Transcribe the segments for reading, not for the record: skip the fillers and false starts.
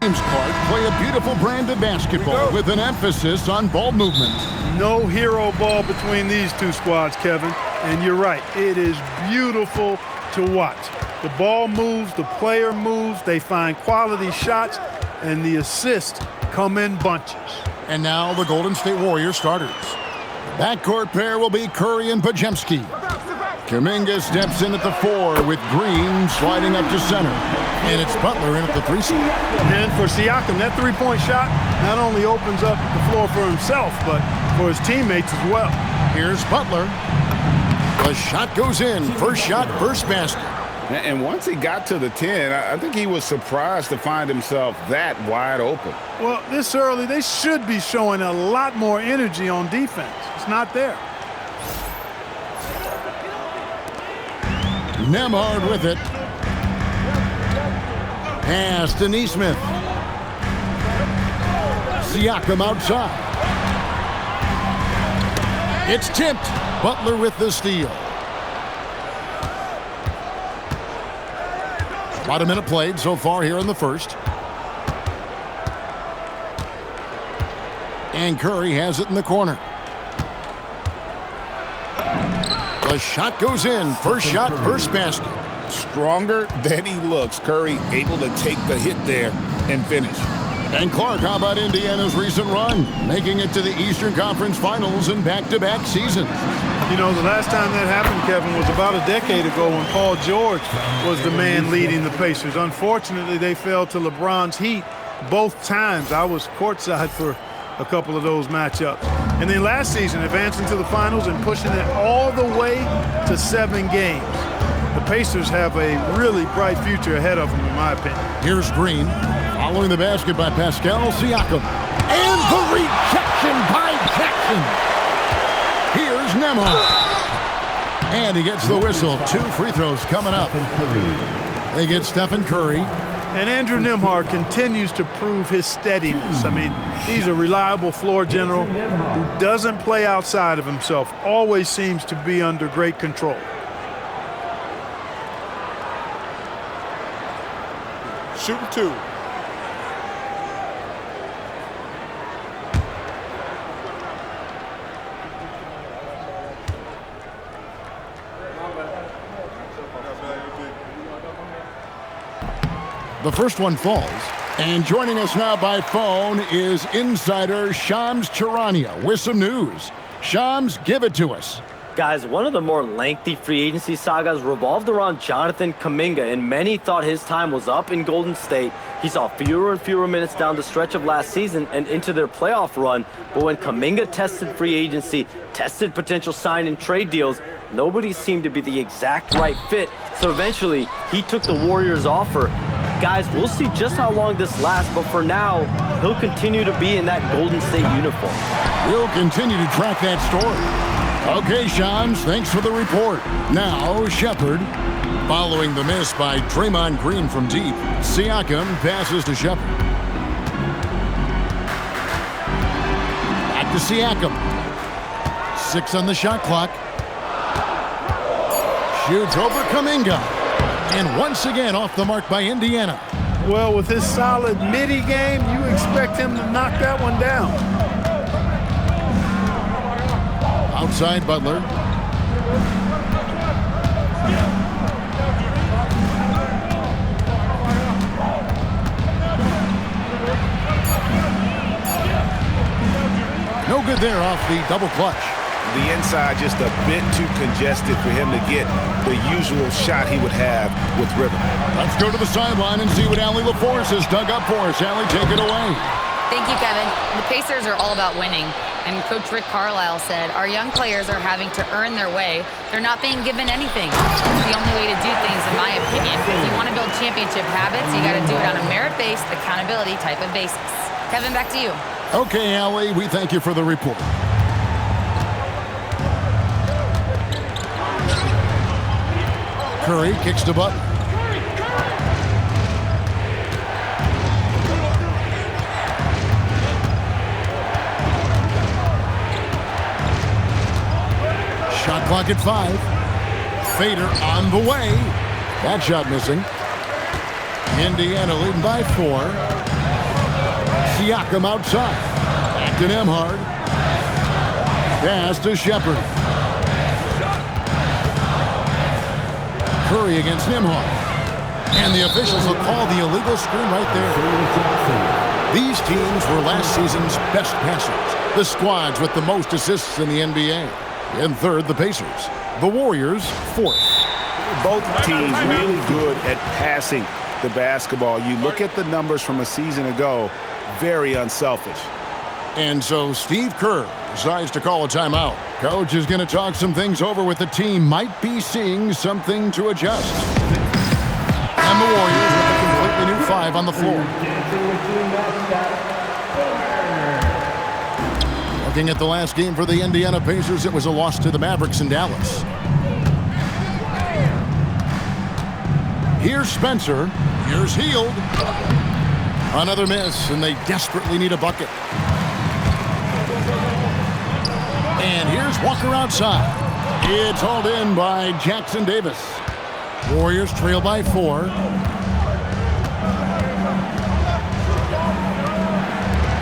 teams, Clark, play a beautiful brand of basketball with an emphasis on ball movement. No hero ball between these two squads, Kevin. And you're right, it is beautiful to watch. The ball moves, the player moves, they find quality shots, and the assists come in bunches. And now the Golden State Warriors starters. The backcourt pair will be Curry and Podziemski. Kuminga steps in at the 4 with Green sliding up to center. And it's Butler in at the 3 spot. And for Siakam, that three-point shot not only opens up the floor for himself, but for his teammates as well. Here's Butler. The shot goes in. First shot, first basket. And once he got to the 10, I think he was surprised to find himself that wide open. Well, this early, they should be showing a lot more energy on defense. It's not there. Nembhard with it. Pass to Nesmith. Siakam outside. It's tipped. Butler with the steal. About a minute played so far here in the first. And Curry has it in the corner. The shot goes in. First shot, first basket. Stronger than he looks. Curry able to take the hit there and finish. And Clark, how about Indiana's recent run? Making it to the Eastern Conference Finals in back-to-back seasons. You know, the last time that happened, Kevin, was about a decade ago when Paul George was the man leading the Pacers. Unfortunately, they fell to LeBron's Heat both times. I was courtside for a couple of those matchups. And then last season, advancing to the finals and pushing it all the way to 7 games. The Pacers have a really bright future ahead of them, in my opinion. Here's Green, following the basket by Pascal Siakam. And the rejection by Jackson. Here's Nembhard. And he gets the whistle. 2 free throws coming up. They get Stephen Curry. And Andrew Nembhard continues to prove his steadiness. I mean, he's a reliable floor general who doesn't play outside of himself, always seems to be under great control. Shooting 2. The first one falls. And joining us now by phone is insider Shams Charania with some news. Shams, give it to us. Guys, one of the more lengthy free agency sagas revolved around Jonathan Kuminga, and many thought his time was up in Golden State. He saw fewer and fewer minutes down the stretch of last season and into their playoff run. But when Kuminga tested free agency, tested potential sign and trade deals, nobody seemed to be the exact right fit. So eventually, he took the Warriors' offer. Guys, we'll see just how long this lasts, but for now, he'll continue to be in that Golden State uniform. We'll continue to track that story. Okay, Shams, thanks for the report. Now, Shepard. Following the miss by Draymond Green from deep, Siakam passes to Shepard. Back to Siakam. 6 on the shot clock. Shoots over Kuminga. And once again off the mark by Indiana. Well, with his solid midi game, you expect him to knock that one down. Outside Butler. No good there off the double clutch. The inside just a bit too congested for him to get the usual shot he would have with River. Let's go to the sideline and see what Allie LaForce has dug up for us. Allie, take it away. Thank you, Kevin. The Pacers are all about winning. And Coach Rick Carlisle said, our young players are having to earn their way. They're not being given anything. It's the only way to do things, in my opinion. If you want to build championship habits, you got to do it on a merit-based, accountability type of basis. Kevin, back to you. Okay, Allie, we thank you for the report. Curry kicks to Butler. Shot clock at 5. Fader on the way. That shot missing. Indiana leading by 4. Siakam outside. Back to Nembhard. Pass to Shepard. Curry against Nembhard. And the officials will call the illegal screen right there. These teams were last season's best passers. The squads with the most assists in the NBA. In third, the Pacers. The Warriors, fourth. Both teams really good at passing the basketball. You look at the numbers from a season ago, very unselfish. And so Steve Kerr decides to call a timeout. Coach is going to talk some things over with the team. Might be seeing something to adjust. And the Warriors with a completely new 5 on the floor. Looking at the last game for the Indiana Pacers, it was a loss to the Mavericks in Dallas. Here's Spencer. Here's Hield. Another miss, and they desperately need a bucket. And here's Walker outside. It's hauled in by Jackson Davis. Warriors trail by 4.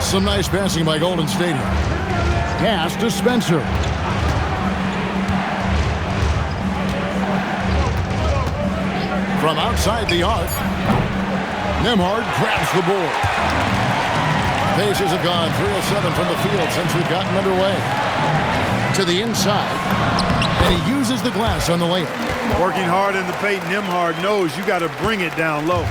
Some nice passing by Golden State here. Pass to Spencer. From outside the arc, Nembhard grabs the board. Pacers have gone 3 of 7 from the field since we've gotten underway. To the inside, and he uses the glass on the layup. Working hard in the paint, Nembhard knows you got to bring it down low.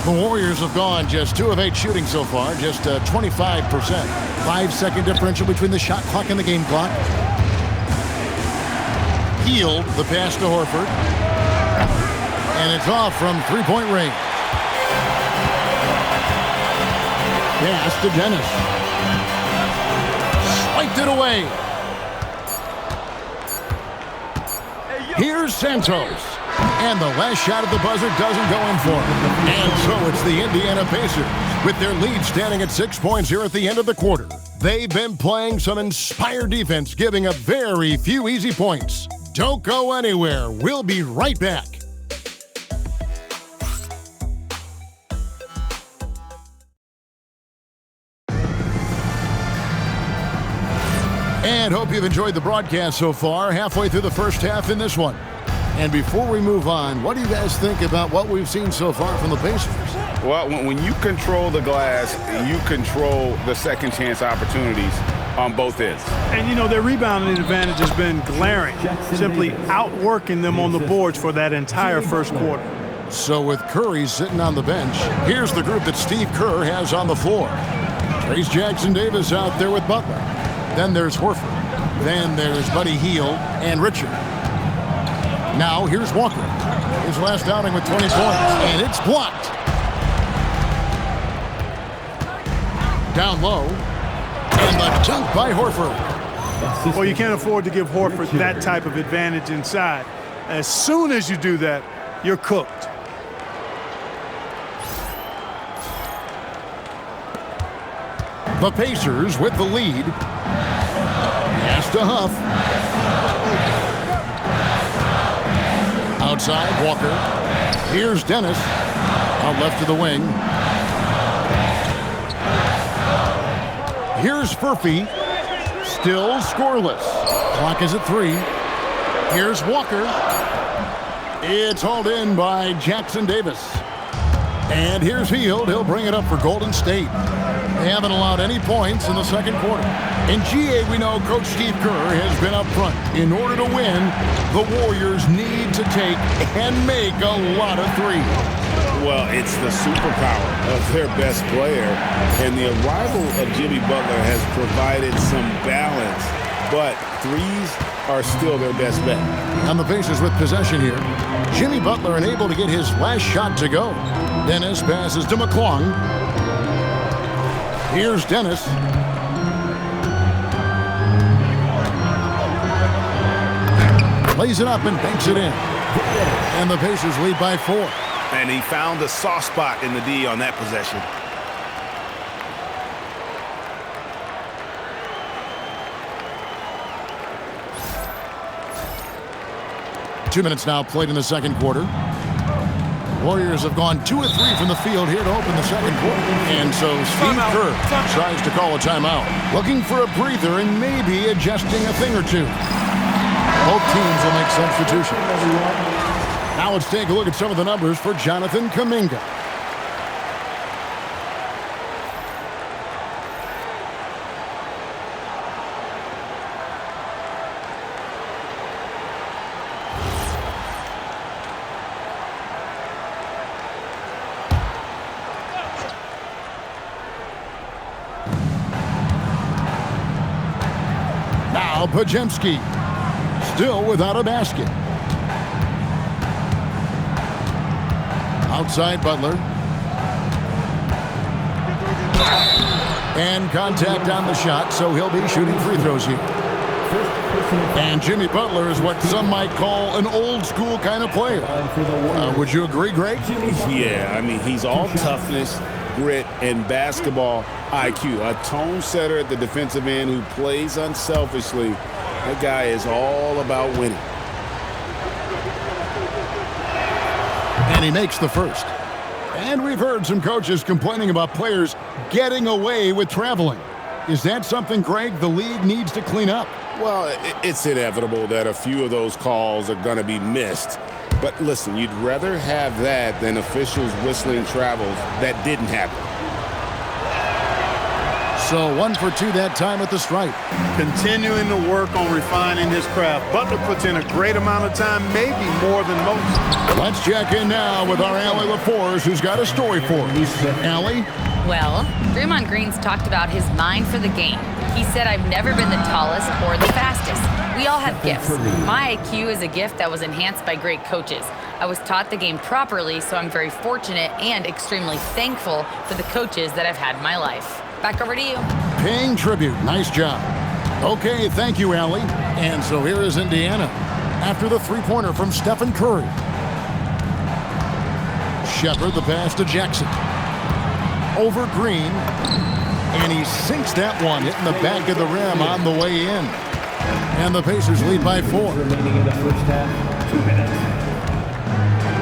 The Warriors have gone just 2 of 8 shooting so far, just 25%. 5-second differential between the shot clock and the game clock. Hield the pass to Horford. And it's off from three-point range. Pass to Dennis. Swiped it away. Here's Santos. And the last shot at the buzzer doesn't go in for him. And so it's the Indiana Pacers with their lead standing at 6 points here at the end of the quarter. They've been playing some inspired defense, giving up very few easy points. Don't go anywhere. We'll be right back. And hope you've enjoyed the broadcast so far, halfway through the first half in this one. And before we move on, what do you guys think about what we've seen so far from the Pacers? Well, when you control the glass, you control the second chance opportunities on both ends. And, you know, their rebounding advantage has been glaring, simply outworking them on the boards for that entire first quarter. So with Curry sitting on the bench, here's the group that Steve Kerr has on the floor. Trace Jackson Davis out there with Butler. Then there's Horford. Then there's Buddy Hield and Richard. Now here's Walker. His last outing with 20 points. And it's blocked. Down low. And the dunk by Horford. Well, you can't afford to give Horford that type of advantage inside. As soon as you do that, you're cooked. The Pacers with the lead. Pass to Huff. Outside, Walker. Here's Dennis. Out left to the wing. Here's Furphy. Still scoreless. Clock is at 3. Here's Walker. It's hauled in by Jackson Davis. And here's Hield. He'll bring it up for Golden State. They haven't allowed any points in the second quarter. In GA, we know Coach Steve Kerr has been up front. In order to win, the Warriors need to take and make a lot of threes. Well, it's the superpower of their best player, and the arrival of Jimmy Butler has provided some balance, but threes are still their best bet. And the Pacers with possession here. Jimmy Butler unable to get his last shot to go. Dennis passes to McClung. Here's Dennis. Plays it up and banks it in. And the Pacers lead by 4. And he found the soft spot in the D on that possession. Two minutes now played in the second quarter. Warriors have gone 2 of 3 from the field here to open the second quarter. And so Steve Kerr tries to call a timeout, looking for a breather and maybe adjusting a thing or two. Both teams will make substitutions. Now let's take a look at some of the numbers for Jonathan Kuminga. Now Pajemski, still without a basket. Outside Butler. And contact on the shot, so he'll be shooting free throws here. And Jimmy Butler is what some might call an old school kind of player. Would you agree, Greg? Yeah, I mean, he's all toughness, grit, and basketball IQ. A tone setter at the defensive end who plays unselfishly. That guy is all about winning. And he makes the first. And we've heard some coaches complaining about players getting away with traveling. Is that something, Greg, the league needs to clean up? Well, it's inevitable that a few of those calls are going to be missed. But listen, you'd rather have that than officials whistling travels that didn't happen. So 1 for 2 that time at the stripe. Continuing to work on refining his craft. Butler puts in a great amount of time, maybe more than most. Let's check in now with our Allie LaForce, who's got a story for us. Allie? Well, Draymond Green's talked about his mind for the game. He said, I've never been the tallest or the fastest. We all have gifts. My IQ is a gift that was enhanced by great coaches. I was taught the game properly, so I'm very fortunate and extremely thankful for the coaches that I've had in my life. Back over to you. Paying tribute. Nice job. Okay, thank you, Allie. And so here is Indiana after the three-pointer from Stephen Curry. Shepard, the pass to Jackson. Over Green. And he sinks that one, hitting the back of the rim on the way in. And the Pacers lead by 4. Remaining in the first half, 2 minutes.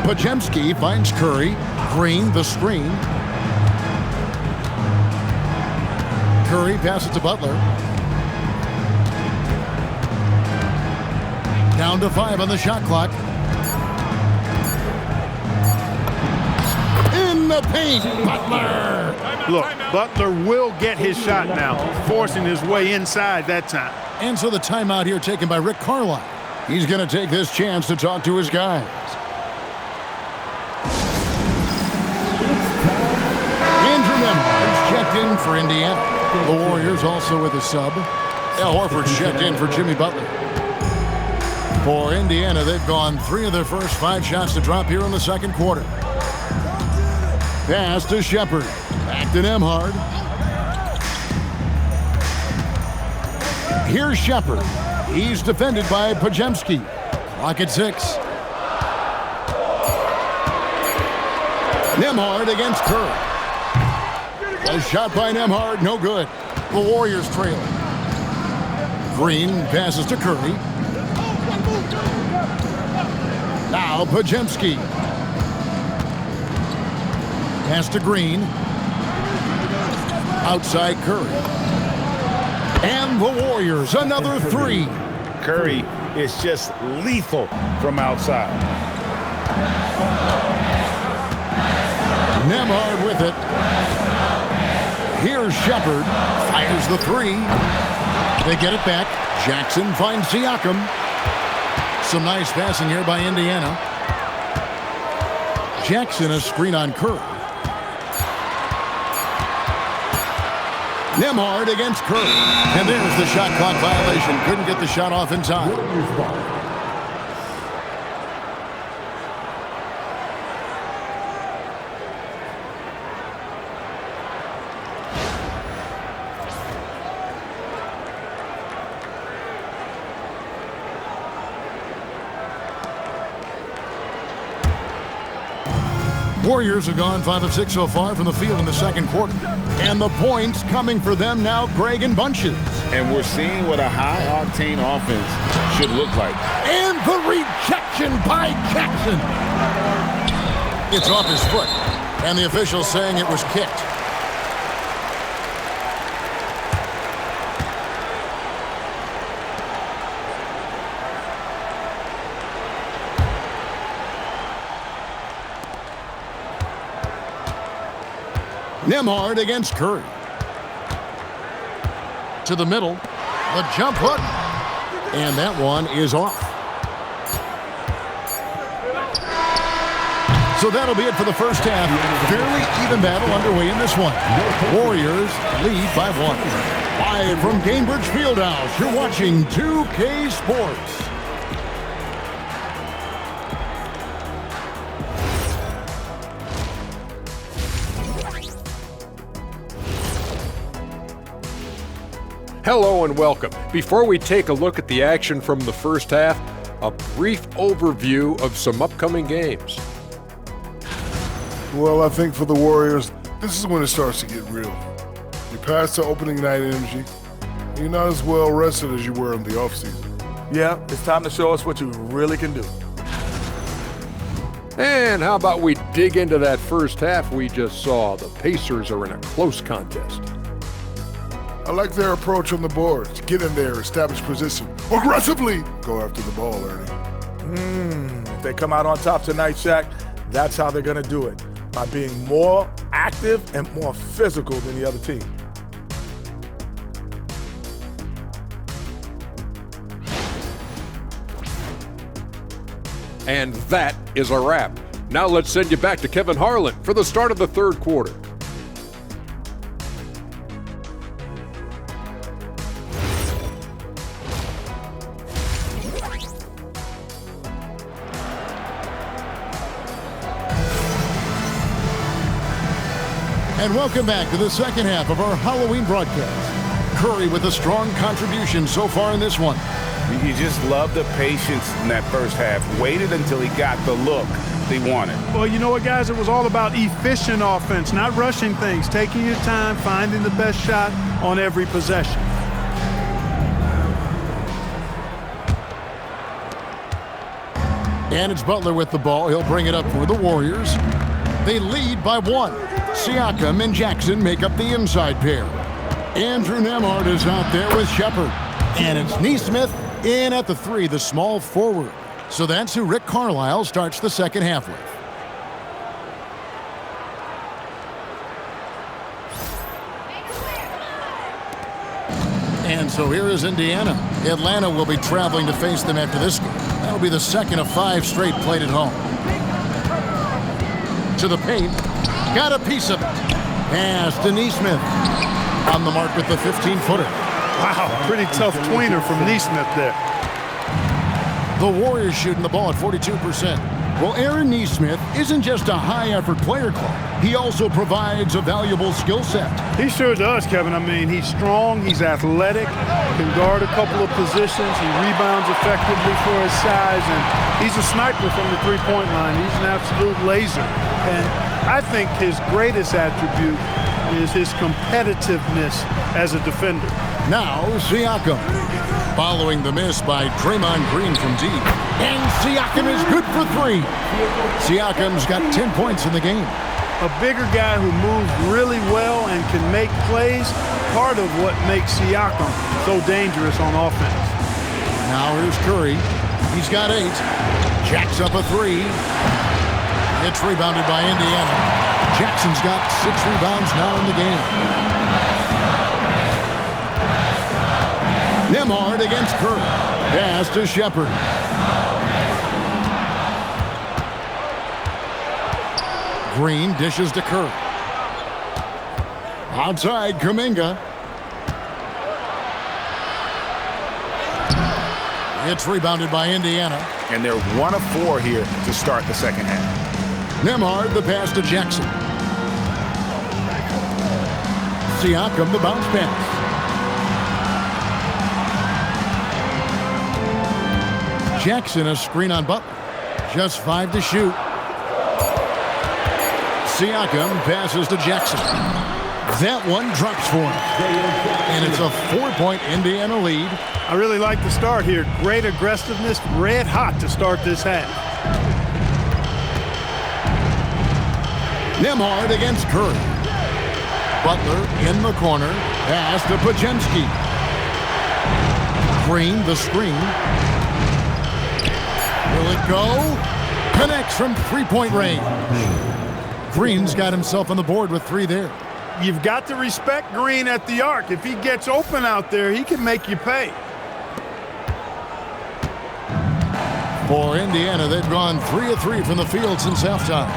Pajemski finds Curry. Green, the screen. Curry passes to Butler. Down to 5 on the shot clock. In the paint, Butler. Look, Butler will get his shot now, forcing his way inside that time. And so the timeout here taken by Rick Carlisle. He's going to take this chance to talk to his guys. Andrew Nembhard's checked in for Indiana. The Warriors also with a sub. Al Horford's checked in for Jimmy Butler. For Indiana, they've gone 3 of their first 5 shots to drop here in the second quarter. Pass to Shepard. Back to Nembhard. Here's Shepard. He's defended by Pajemski. Clock at 6. Nembhard against Curry. A shot by Nembhard, no good. The Warriors trail. Green passes to Curry. Now Pajemski. Pass to Green. Outside Curry. And the Warriors, another 3. Curry is just lethal from outside. Nembhard with it. Here's Shepard. Fires the 3. They get it back. Jackson finds Siakam. Some nice passing here by Indiana. Jackson a screen on Curry. Nembhard against Curry. And there's the shot clock violation. Couldn't get the shot off in time. Warriors have gone 5 of 6 so far from the field in the second quarter. And the points coming for them now, Greg, in bunches. And we're seeing what a high-octane offense should look like. And the rejection by Jackson. It's off his foot, and the official saying it was kicked. Nembhard against Curry. To the middle, the jump hook, and that one is off. So that'll be it for the first half. Fairly even battle underway in this one. Warriors lead by 1. Live from Cambridge Fieldhouse, you're watching 2K Sports. Hello and welcome. Before we take a look at the action from the first half, a brief overview of some upcoming games. Well, I think for the Warriors, this is when it starts to get real. You're past the opening night energy. You're not as well rested as you were in the offseason. Yeah, it's time to show us what you really can do. And how about we dig into that first half we just saw? The Pacers are in a close contest. I like their approach on the boards. Get in there, establish position. Aggressively go after the ball, Ernie. If they come out on top tonight, Shaq, that's how they're going to do it. By being more active and more physical than the other team. And that is a wrap. Now let's send you back to Kevin Harlan for the start of the third quarter. And welcome back to the second half of our Halloween broadcast. Curry with a strong contribution so far in this one. You just love the patience in that first half. Waited until he got the look they wanted. Well, you know what, guys? It was all about efficient offense, not rushing things, taking your time, finding the best shot on every possession. And it's Butler with the ball. He'll bring it up for the Warriors. They lead by 1. Siakam and Jackson make up the inside pair. Andrew Nembhard is out there with Shepard. And it's Nesmith in at the 3, the small forward. So that's who Rick Carlisle starts the second half with. And so here is Indiana. Atlanta will be traveling to face them after this game. That'll be the second of 5 straight played at home. To the paint. Got a piece of it. Pass to Nesmith. On the mark with the 15-footer. Wow, pretty tough tweener from Nesmith there. The Warriors shooting the ball at 42%. Well, Aaron Nesmith isn't just a high-effort player, Clark. He also provides a valuable skill set. He sure does, Kevin. I mean, he's strong, he's athletic, can guard a couple of positions, he rebounds effectively for his size, and he's a sniper from the three-point line. He's an absolute laser. And I think his greatest attribute is his competitiveness as a defender. Now, Siakam. Following the miss by Draymond Green from deep. And Siakam is good for 3. Siakam's got 10 points in the game. A bigger guy who moves really well and can make plays, part of what makes Siakam so dangerous on offense. Now here's Curry. He's got 8. Jacks up a 3. It's rebounded by Indiana. Jackson's got 6 rebounds now in the game. Nembhard against Curry. Pass to Shepard. Green dishes to Curry. Outside, Kuminga. It's rebounded by Indiana. And they're 1 of 4 here to start the second half. Nembhard, the pass to Jackson. Siakam, the bounce pass. Jackson, a screen on Butler. Just 5 to shoot. Siakam passes to Jackson. That one drops for him. And it's a 4-point Indiana lead. I really like the start here. Great aggressiveness, red hot to start this half. Nembhard against Curry. Butler in the corner. Pass to Podziemski. Green, the screen. Will it go? Connects from three-point range. Green's got himself on the board with 3 there. You've got to respect Green at the arc. If he gets open out there, he can make you pay. For Indiana, they've gone 3 of 3 from the field since halftime.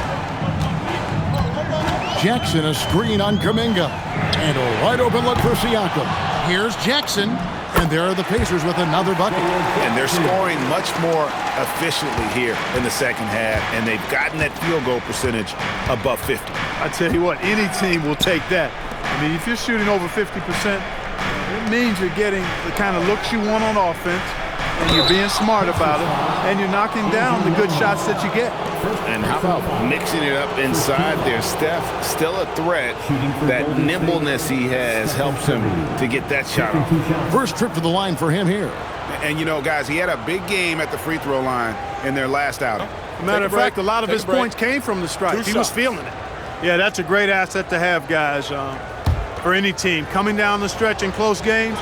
Jackson, a screen on Kuminga. And a wide open look for Siakam. Here's Jackson. And there are the Pacers with another bucket. And they're scoring much more efficiently here in the second half, and they've gotten that field goal percentage above 50. I tell you what, any team will take that. I mean, if you're shooting over 50%, it means you're getting the kind of looks you want on offense, and you're being smart about it, and you're knocking down the good shots that you get. And how about mixing it up inside there? Steph, still a threat. That nimbleness he has helps him to get that shot off. First trip to the line for him here. And, you know, guys, he had a big game at the free throw line in their last outing. Matter of fact, a lot of his points came from the stripe. He was feeling it. Yeah, that's a great asset to have, guys, for any team. Coming down the stretch in close games,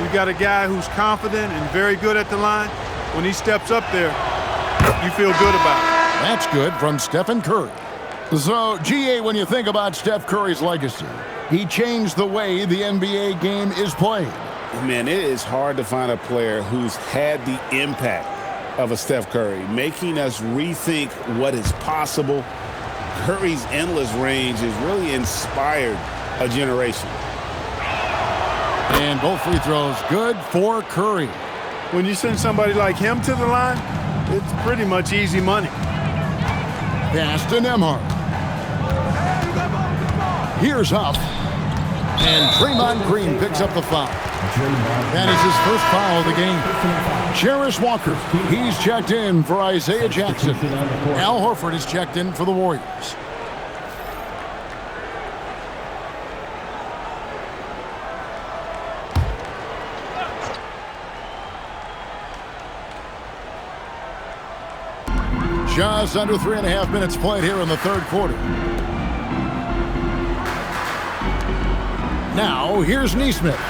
you've got a guy who's confident and very good at the line. When he steps up there, you feel good about it. That's good from Stephen Curry. So, GA, when you think about Steph Curry's legacy, he changed the way the NBA game is played. Man, it is hard to find a player who's had the impact of a Steph Curry, making us rethink what is possible. Curry's endless range has really inspired a generation. And both free throws good for Curry. When you send somebody like him to the line, it's pretty much easy money. Pass to Nembhard. Here's Huff. And Draymond Green picks up the foul. That is his first foul of the game. Jarris Walker, he's checked in for Isaiah Jackson. Al Horford is checked in for the Warriors. Just under 3.5 minutes played here in the third quarter. Now, here's Nesmith.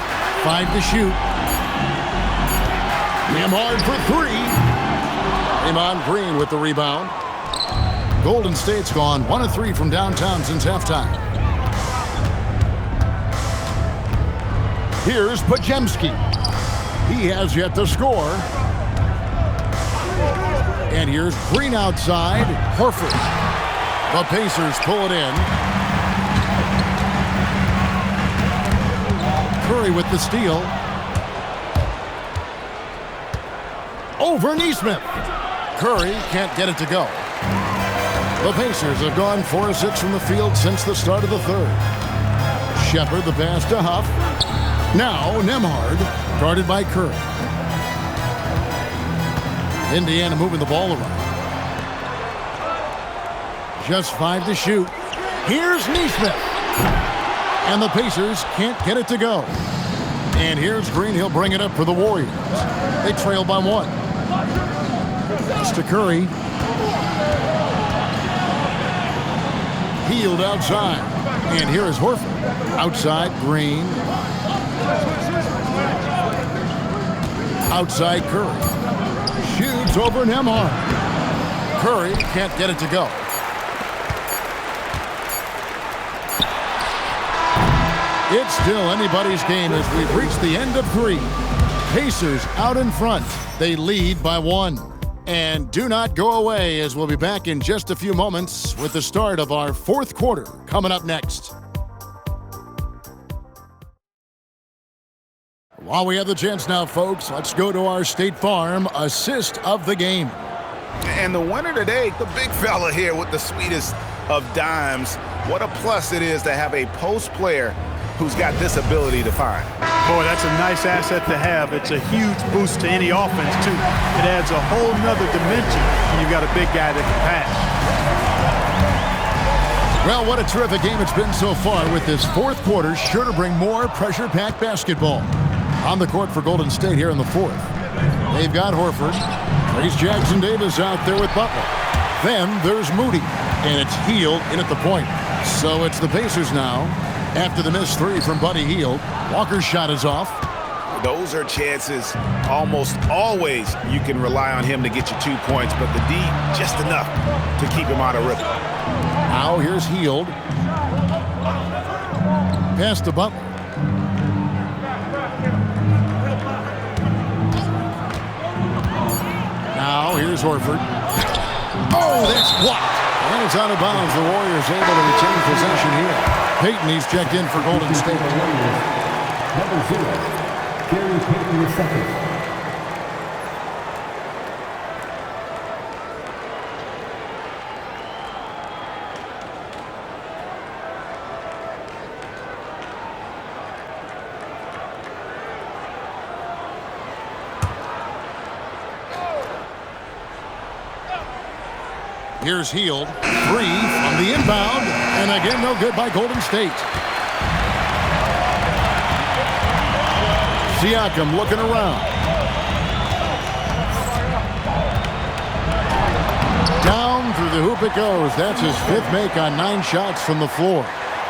5 to shoot. Nembhard for 3. Draymond Green with the rebound. Golden State's gone 1 of 3 from downtown since halftime. Here's Podziemski. He has yet to score. And here's Green outside. Horford. The Pacers pull it in. Curry with the steal. Over Nesmith. Curry can't get it to go. The Pacers have gone 4 of 6 from the field since the start of the third. Shepard the pass to Huff. Now Nembhard, guarded by Curry. Indiana moving the ball around. Just 5 to shoot. Here's Nesmith. And the Pacers can't get it to go. And here's Green. He'll bring it up for the Warriors. They trail by 1. That's to Curry. Healed outside. And here is Horford. Outside, Green. Outside, Curry. Shoots over Nembhard. Curry can't get it to go. It's still anybody's game as we've reached the end of 3. Pacers out in front. They lead by 1. And do not go away as we'll be back in just a few moments with the start of our fourth quarter coming up next. While we have the chance now, folks, let's go to our State Farm assist of the game. And the winner today, the big fella here with the sweetest of dimes. What a plus it is to have a post player who's got this ability to find. Boy, that's a nice asset to have. It's a huge boost to any offense, too. It adds a whole nother dimension when you've got a big guy that can pass. Well, what a terrific game it's been so far with this fourth quarter, sure to bring more pressure-packed basketball. On the court for Golden State here in the fourth. They've got Horford. Trace Jackson Davis out there with Butler. Then there's Moody, and it's Hield in at the point. So it's the Pacers now. After the missed three from Buddy Hield, Walker's shot is off. Those are chances almost always you can rely on him to get you 2 points, but the D just enough to keep him out of rhythm. Now here's Hield. Pass to Butler. Now here's Horford. Oh, that's blocked. And it's out of bounds. The Warriors able to retain possession here. Payton, he's checked in for Golden State. Number 0, Gary Payton II. Here's Hield. 3 from the inbound. And again, no good by Golden State. Siakam looking around. Down through the hoop it goes. That's his 5th make on 9 shots from the floor.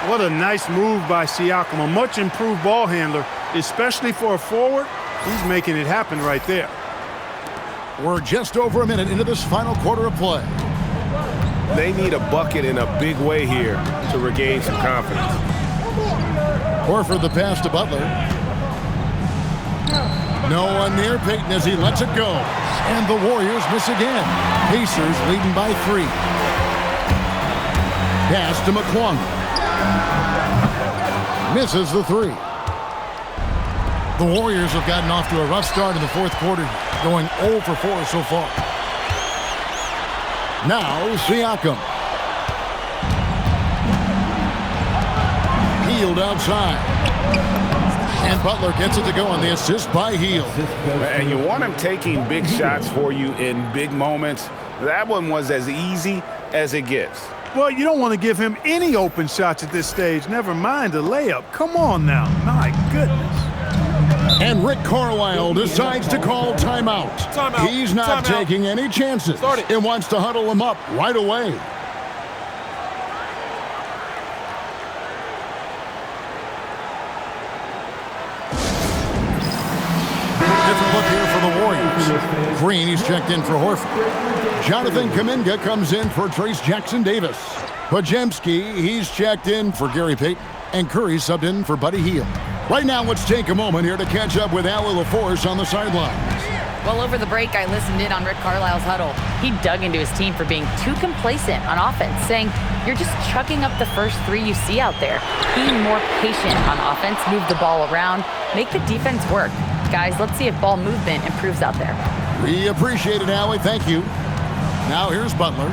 What a nice move by Siakam. A much improved ball handler, especially for a forward. He's making it happen right there. We're just over a minute into this final quarter of play. They need a bucket in a big way here to regain some confidence. Horford the pass to Butler. No one near Payton as he lets it go. And the Warriors miss again. Pacers leading by 3. Pass to McClung. Misses the 3. The Warriors have gotten off to a rough start in the 4th quarter, going 0 for 4 so far. Now Siakam. Hield outside. And Butler gets it to go on the assist by Hield. And you want him taking big shots for you in big moments. That one was as easy as it gets. Well, you don't want to give him any open shots at this stage. Never mind a layup. Come on now. My goodness. And Rick Carlisle decides to call timeout. He's not taking any chances. He wants to huddle him up right away. Different look here for the Warriors. Green, he's checked in for Horford. Jonathan Kuminga comes in for Trace Jackson-Davis. Podziemski, he's checked in for Gary Payton. And Curry subbed in for Buddy Hield. Right now, let's take a moment here to catch up with Allie LaForce on the sidelines. Well, over the break, I listened in on Rick Carlisle's huddle. He dug into his team for being too complacent on offense, saying, you're just chucking up the first 3 you see out there. Be more patient on offense, move the ball around, make the defense work. Guys, let's see if ball movement improves out there. We appreciate it, Allie. Thank you. Now here's Butler.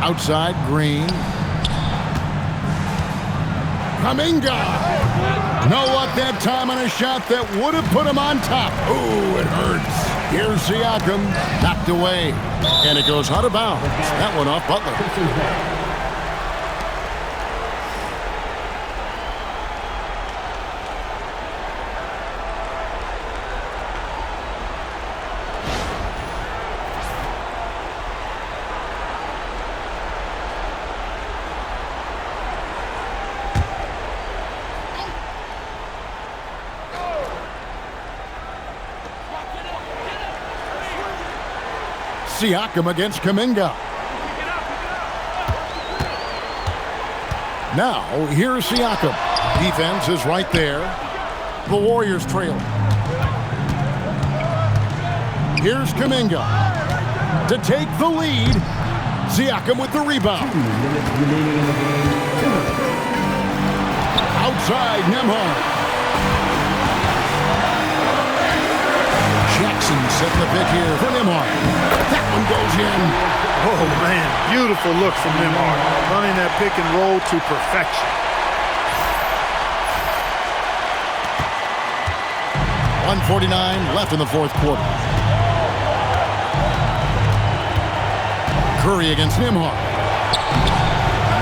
Outside, Green. Kuminga. No luck that time on a shot that would have put him on top. Ooh, it hurts. Here's Siakam, knocked away. And it goes out of bounds. That one off Butler. Siakam against Kuminga. Now, here's Siakam. Defense is right there. The Warriors trail. Here's Kuminga to take the lead. Siakam with the rebound. Outside, Nembhard. Jackson setting the pick here for Nembhard. That one goes in. Oh, man. Beautiful look from Nembhard. Running that pick and roll to perfection. 1:49 left in the 4th quarter. Curry against Nembhard.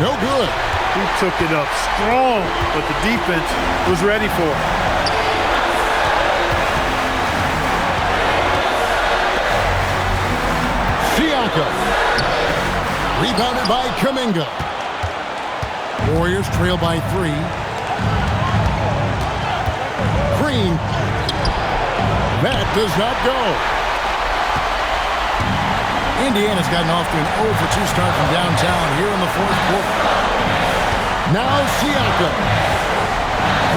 No good. He took it up strong, but the defense was ready for it. Rebounded by Kuminga. Warriors trail by 3. Green. That does not go. Indiana's gotten off to an 0-for-2 start from downtown here in the fourth quarter. Now Siakam.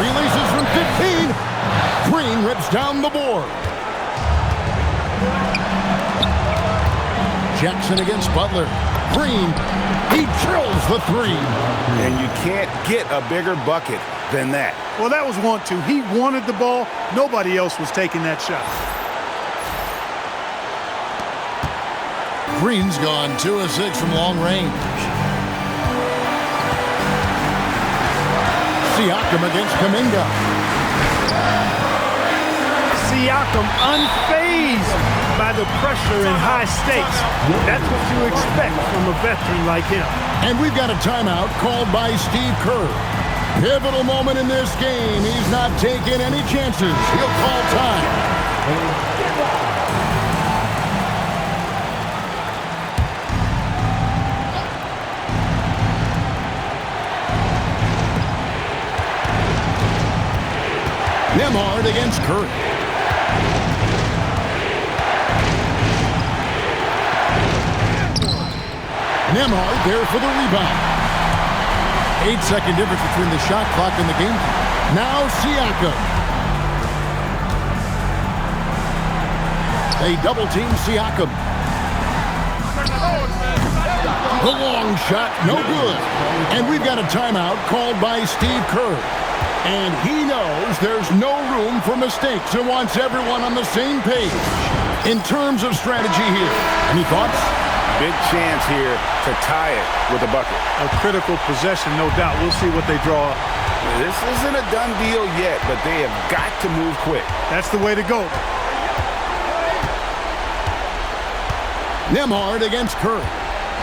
Releases from 15. Green rips down the board. Jackson against Butler. Green, he drills the 3. And you can't get a bigger bucket than that. Well, that was 1-2. He wanted the ball. Nobody else was taking that shot. Green's gone 2 of 6 from long range. Siakam against Kuminga. Siakam unfazed by the pressure and high stakes. That's what you expect from a veteran like him. And we've got a timeout called by Steve Kerr. Pivotal moment in this game. He's not taking any chances. He'll call time. Nembhard against Curry. Nembhard there for the rebound. 8-second difference between the shot clock and the game. Now Siakam. They double team Siakam. The long shot, no good. And we've got a timeout called by Steve Kerr. And he knows there's no room for mistakes and wants everyone on the same page in terms of strategy here. Any thoughts? Big chance here to tie it with a bucket. A critical possession, no doubt. We'll see what they draw. This isn't a done deal yet, but they have got to move quick. That's the way to go. Nembhard against Curry.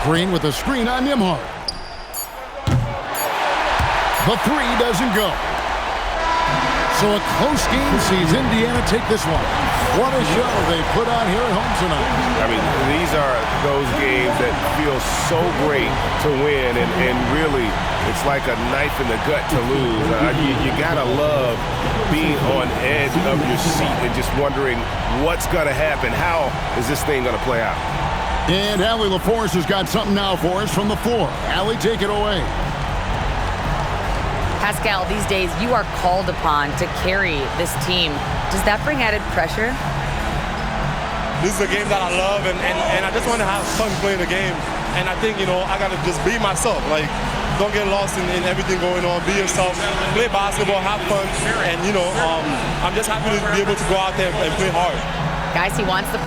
Green with a screen on Nembhard. The 3 doesn't go. So a close game sees Indiana take this one. What a show they put on here at home tonight. I mean, these are those games that feel so great to win, and really, it's like a knife in the gut to lose. You gotta love being on edge of your seat and just wondering what's gonna happen. How is this thing gonna play out? And Allie LaForce has got something now for us from the floor. Allie, take it away. Pascal, these days you are called upon to carry this team. Does that bring added pressure? This is a game that I love, and I just want to have fun playing the game. And I think, I got to just be myself. Like, don't get lost in everything going on. Be yourself. Play basketball, have fun. And, I'm just happy to be able to go out there and play hard. Guys, he wants the